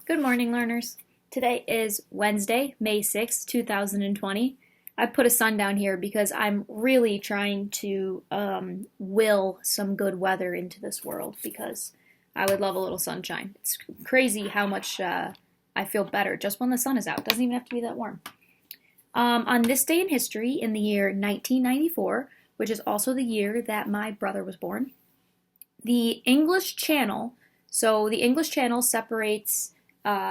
Good morning, learners. Today is Wednesday, May 6th, 2020. I put a sun down here because I'm really trying to will some good weather into this world because I would love a little sunshine. It's crazy how much I feel better just when the sun is out. It doesn't even have to be that warm. On this day in history, in the year 1994, which is also the year that my brother was born, the English Channel, so the English Channel separates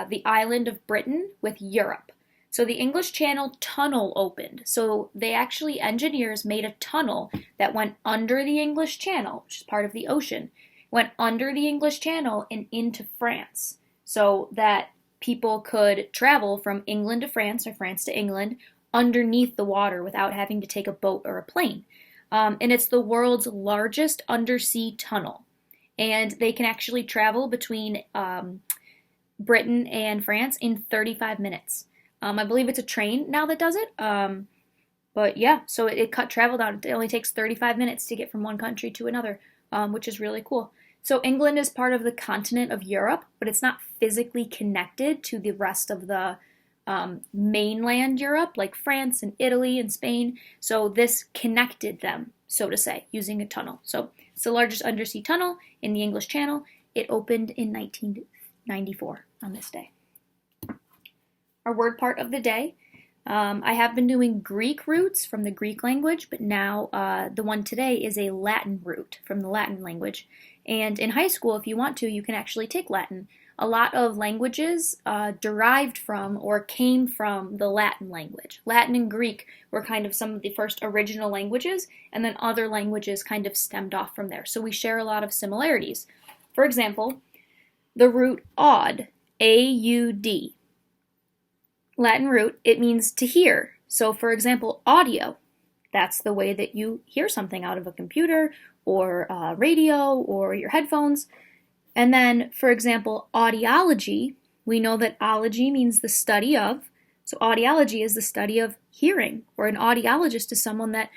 the island of Britain with Europe. So the English Channel tunnel opened. So engineers made a tunnel that went under the English Channel, which is part of the ocean, went under the English Channel and into France, so that people could travel from England to France or France to England underneath the water without having to take a boat or a plane. And it's the world's largest undersea tunnel. And they can actually travel between Britain and France in 35 minutes. I believe it's a train now that does it. But yeah, so it cut travel down. It only takes 35 minutes to get from one country to another, which is really cool. So England is part of the continent of Europe, but it's not physically connected to the rest of the mainland Europe, like France and Italy and Spain. So this connected them, so to say, using a tunnel. So it's the largest undersea tunnel in the English Channel. It opened in 1994 on this day. Our word part of the day. I have been doing Greek roots from the Greek language, but now the one today is a Latin root from the Latin language. And in high school, if you want to, you can actually take Latin. A lot of languages derived from or came from the Latin language. Latin and Greek were kind of some of the first original languages, and then other languages kind of stemmed off from there. So we share a lot of similarities. For example, the root aud, A-U-D. Latin root, it means to hear. So for example, audio, that's the way that you hear something out of a computer or radio or your headphones. And then, for example, audiology, we know that ology means the study of. So audiology is the study of hearing, or an audiologist is someone that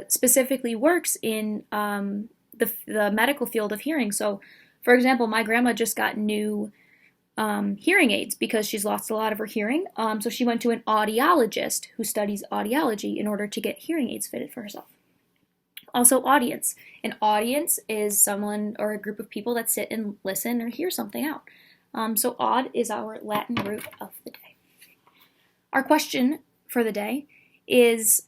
specifically works in the medical field of hearing. So, for example, my grandma just got new hearing aids because she's lost a lot of her hearing. So she went to an audiologist who studies audiology in order to get hearing aids fitted for herself. Also, audience. An audience is someone or a group of people that sit and listen or hear something out. So aud is our Latin root of the day. Our question for the day is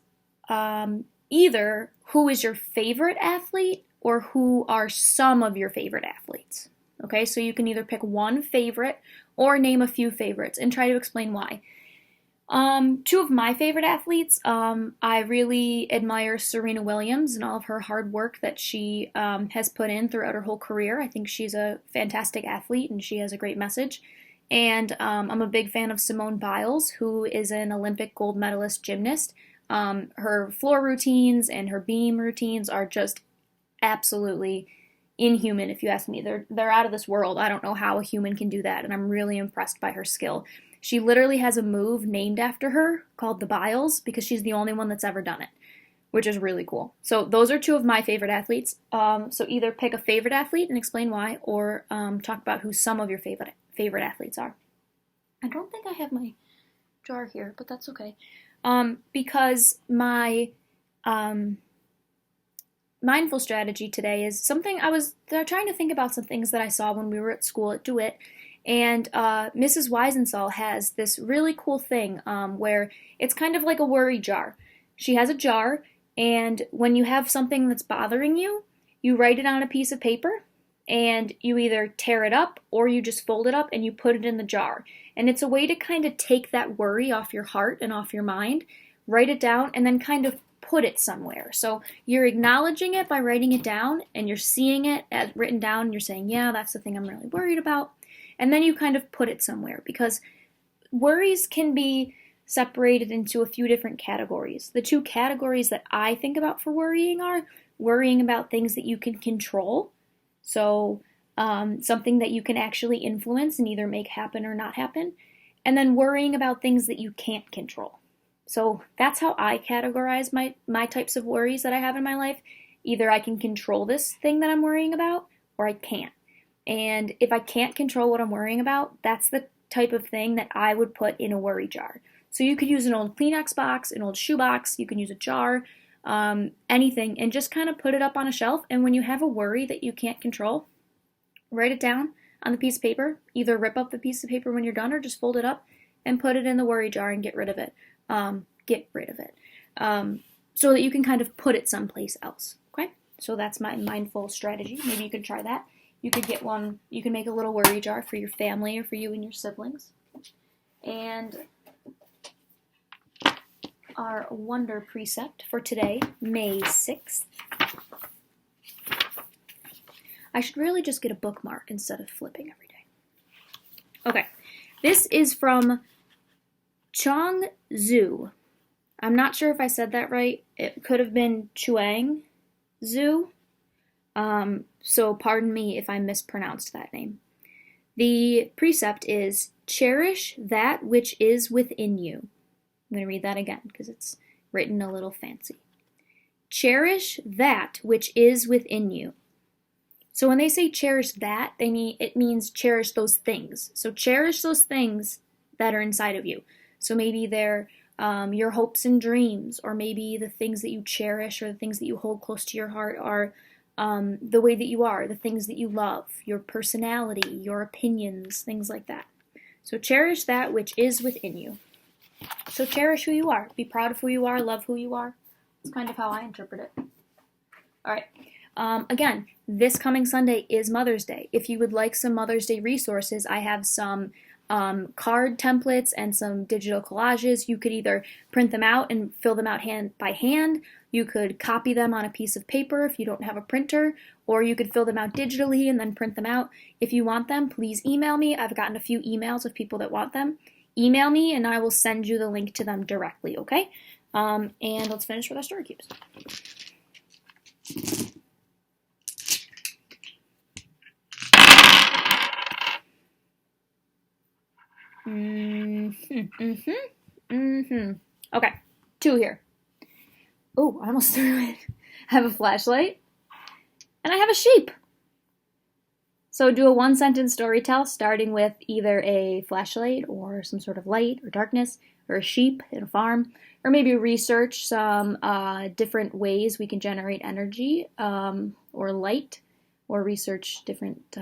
either who is your favorite athlete or who are some of your favorite athletes. Okay, so you can either pick one favorite or name a few favorites and try to explain why. Two of my favorite athletes, I really admire Serena Williams and all of her hard work that she has put in throughout her whole career. I think she's a fantastic athlete and she has a great message. And I'm a big fan of Simone Biles, who is an Olympic gold medalist gymnast. Her floor routines and her beam routines are just absolutely inhuman, if you ask me. They're out of this world. I don't know how a human can do that, and I'm really impressed by her skill. She literally has a move named after her called the Biles because she's the only one that's ever done it, which is really cool. So those are two of my favorite athletes. So either pick a favorite athlete and explain why, or talk about who some of your favorite athletes are. I don't think I have my jar here, but that's okay. Because my mindful strategy today is something I was trying to think about some things that I saw when we were at school at DeWitt. And Mrs. Weisenthal has this really cool thing where it's kind of like a worry jar. She has a jar, and when you have something that's bothering you, you write it on a piece of paper, and you either tear it up or you just fold it up and you put it in the jar. And it's a way to kind of take that worry off your heart and off your mind, write it down, and then kind of put it somewhere. So you're acknowledging it by writing it down, and you're seeing it as written down, and you're saying, yeah, that's the thing I'm really worried about. And then you kind of put it somewhere, because worries can be separated into a few different categories. The two categories that I think about for worrying are worrying about things that you can control, so something that you can actually influence and either make happen or not happen, and then worrying about things that you can't control. So that's how I categorize my types of worries that I have in my life. Either I can control this thing that I'm worrying about, or I can't. And if I can't control what I'm worrying about, that's the type of thing that I would put in a worry jar. So you could use an old Kleenex box, an old shoe box, you can use a jar, anything, and just kind of put it up on a shelf. And when you have a worry that you can't control, write it down on the piece of paper. Either rip up the piece of paper when you're done or just fold it up and put it in the worry jar and get rid of it. So that you can kind of put it someplace else. Okay? So that's my mindful strategy. Maybe you can try that. You could get one, you can make a little worry jar for your family or for you and your siblings. And our wonder precept for today, May 6th. I should really just get a bookmark instead of flipping every day. Okay, this is from Chuang Tzu. I'm not sure if I said that right. It could have been Chuang Tzu. So pardon me if I mispronounced that name. The precept is, cherish that which is within you. I'm going to read that again because it's written a little fancy. Cherish that which is within you. So when they say cherish that, it means cherish those things. So cherish those things that are inside of you. So maybe they're your hopes and dreams, or maybe the things that you cherish or the things that you hold close to your heart are the way that you are, the things that you love, your personality, your opinions, things like that. So cherish that which is within you. So cherish who you are. Be proud of who you are. Love who you are. That's kind of how I interpret it. All right. Again, this coming Sunday is Mother's Day. If you would like some Mother's Day resources, I have some card templates and some digital collages. You could either print them out and fill them out hand by hand. You could copy them on a piece of paper if you don't have a printer, or you could fill them out digitally and then print them out. If you want them, please email me. I've gotten a few emails of people that want them. Email me and I will send you the link to them directly, okay? And let's finish with our story cubes. Okay, 2 here. Oh, I almost threw it. I have a flashlight, and I have a sheep. So do a 1-sentence story tell starting with either a flashlight or some sort of light or darkness, or a sheep in a farm, or maybe research some different ways we can generate energy or light, or research different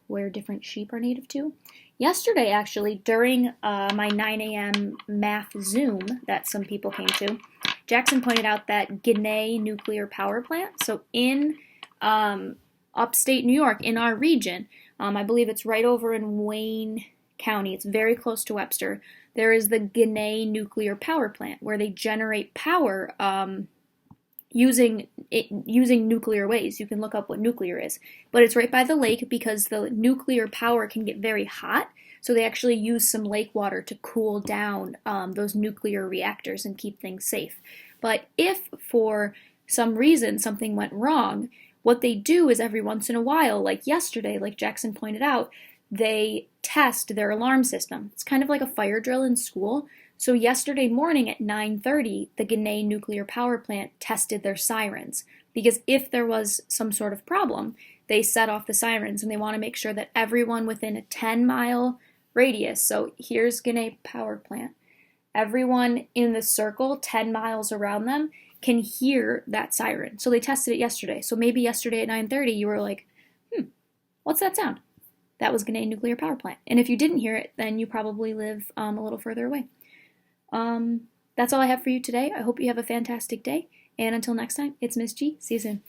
where different sheep are native to. Yesterday, actually, during my 9 a.m. math Zoom that some people came to, Jackson pointed out that Ginna Nuclear Power Plant, so in upstate New York, in our region, I believe it's right over in Wayne County, it's very close to Webster, there is the Ginna Nuclear Power Plant, where they generate power using nuclear ways. You can look up what nuclear is. But it's right by the lake because the nuclear power can get very hot, so they actually use some lake water to cool down those nuclear reactors and keep things safe. But if for some reason something went wrong, what they do is every once in a while, like yesterday, like Jackson pointed out, they test their alarm system. It's kind of like a fire drill in school. So yesterday morning at 9:30, the Ginna Nuclear Power Plant tested their sirens, because if there was some sort of problem, they set off the sirens, and they want to make sure that everyone within a 10-mile radius, so here's Ginna Power Plant, everyone in the circle 10 miles around them can hear that siren. So they tested it yesterday. So maybe yesterday at 9:30 you were like, what's that sound? That was Ginna Nuclear Power Plant. And if you didn't hear it, then you probably live a little further away. That's all I have for you today. I hope you have a fantastic day. And until next time, it's Miss G. See you soon.